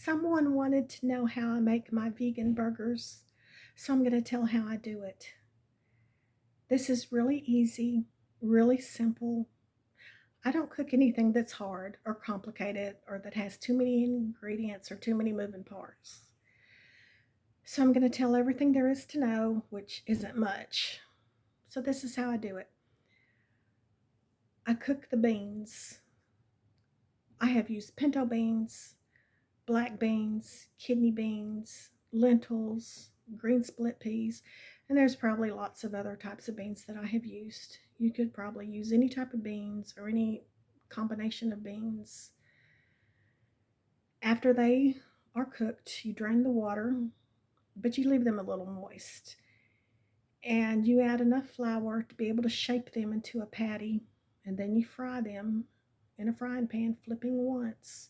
Someone wanted to know how I make my vegan burgers, so I'm going to tell how I do it. This is really easy, really simple. I don't cook anything that's hard or complicated or that has too many ingredients or too many moving parts. So I'm going to tell everything there is to know, which isn't much. So this is how I do it. I cook the beans. I have used pinto beans, black beans, kidney beans, lentils, green split peas, and there's probably lots of other types of beans that I have used. You could probably use any type of beans or any combination of beans. After they are cooked, you drain the water, but you leave them a little moist. And you add enough flour to be able to shape them into a patty, and then you fry them in a frying pan, flipping once.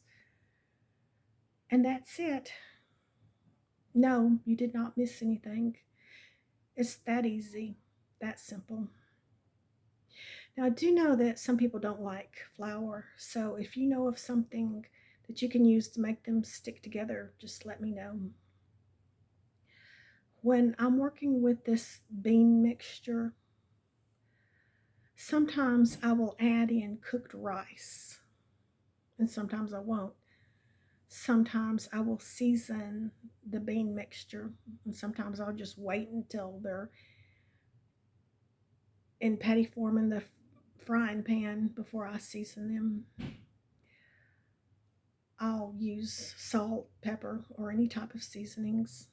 And that's it. No, you did not miss anything. It's that easy, that simple. Now, I do know that some people don't like flour, so if you know of something that you can use to make them stick together, just let me know. When I'm working with this bean mixture, sometimes I will add in cooked rice, and sometimes I won't. Sometimes I will season the bean mixture, and sometimes I'll just wait until they're in patty form in the frying pan before I season them. I'll use salt, pepper, or any type of seasonings.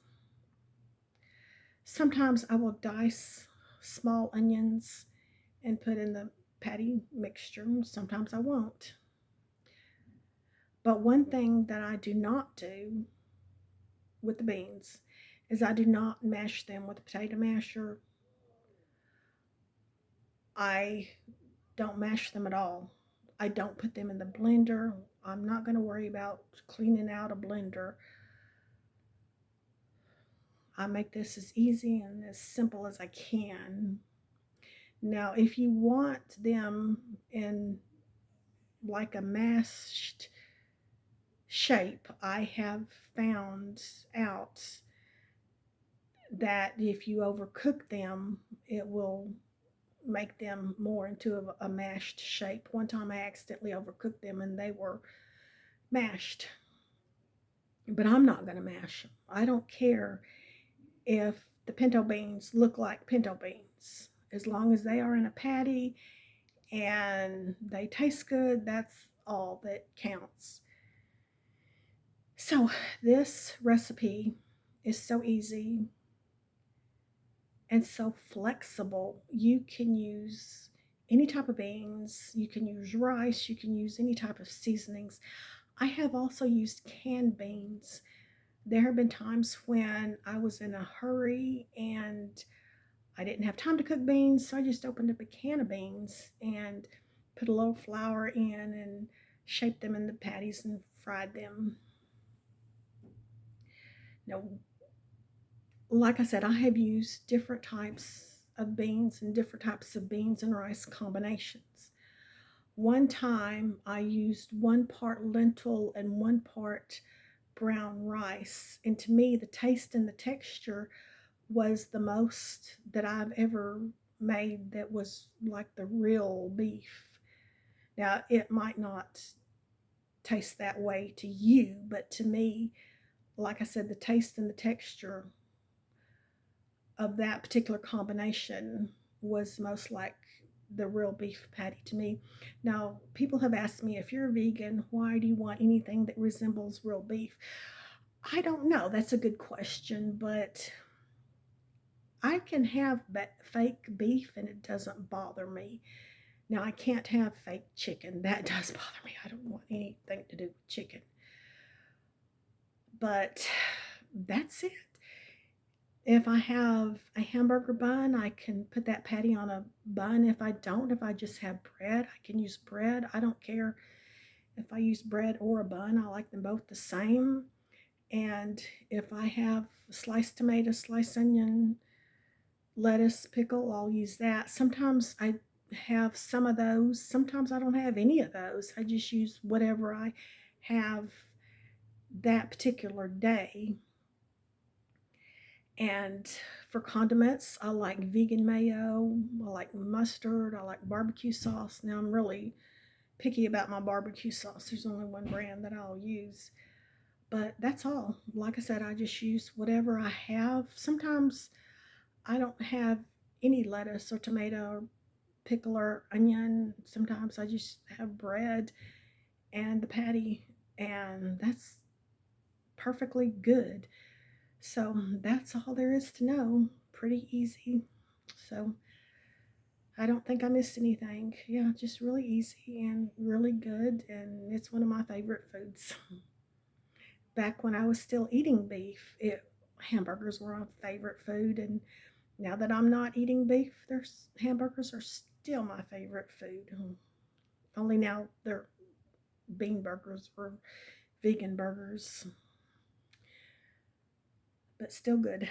Sometimes I will dice small onions and put in the patty mixture. Sometimes I won't. But one thing that I do not do with the beans is I do not mash them with a potato masher. I don't mash them at all. I don't put them in the blender. I'm not going to worry about cleaning out a blender. I make this as easy and as simple as I can. Now, if you want them in like a mashed shape, I have found out that if you overcook them, it will make them more into a mashed shape. One time I accidentally overcooked them and they were mashed, but I'm not going to mash them. I don't care if the pinto beans look like pinto beans. As long as they are in a patty and they taste good, that's all that counts. So, this recipe is so easy and so flexible. You can use any type of beans, you can use rice, you can use any type of seasonings. I have also used canned beans. There have been times when I was in a hurry and I didn't have time to cook beans, so I just opened up a can of beans and put a little flour in and shaped them in the patties and fried them. Now, like I said, I have used different types of beans and different types of beans and rice combinations. One time I used 1 part lentil and 1 part brown rice, and to me, the taste and the texture was the most that I've ever made that was like the real beef. Now, it might not taste that way to you, but to me, like I said, the taste and the texture of that particular combination was most like the real beef patty to me. Now, people have asked me, if you're a vegan, why do you want anything that resembles real beef? I don't know. That's a good question, but I can have fake beef and it doesn't bother me. Now, I can't have fake chicken. That does bother me. I don't want anything to do with chicken. But that's it. If I have a hamburger bun, I can put that patty on a bun. If I don't, if I just have bread, I can use bread. I don't care if I use bread or a bun. I like them both the same. And if I have sliced tomato, sliced onion, lettuce, pickle, I'll use that. Sometimes I have some of those. Sometimes I don't have any of those. I just use whatever I have that particular day. And for condiments, I like vegan mayo, I like mustard, I like barbecue sauce. Now I'm really picky about my barbecue sauce. There's only one brand that I'll use. But that's all. Like I said, I just use whatever I have. Sometimes I don't have any lettuce or tomato or pickle or onion. Sometimes I just have bread and the patty, and that's perfectly good. So that's all there is to know. Pretty easy. So I don't think I missed anything. Yeah, just really easy and really good, and it's one of my favorite foods. Back when I was still eating beef, hamburgers were my favorite food, and now that I'm not eating beef, there's hamburgers are still my favorite food. Only now they're bean burgers or vegan burgers, but still good.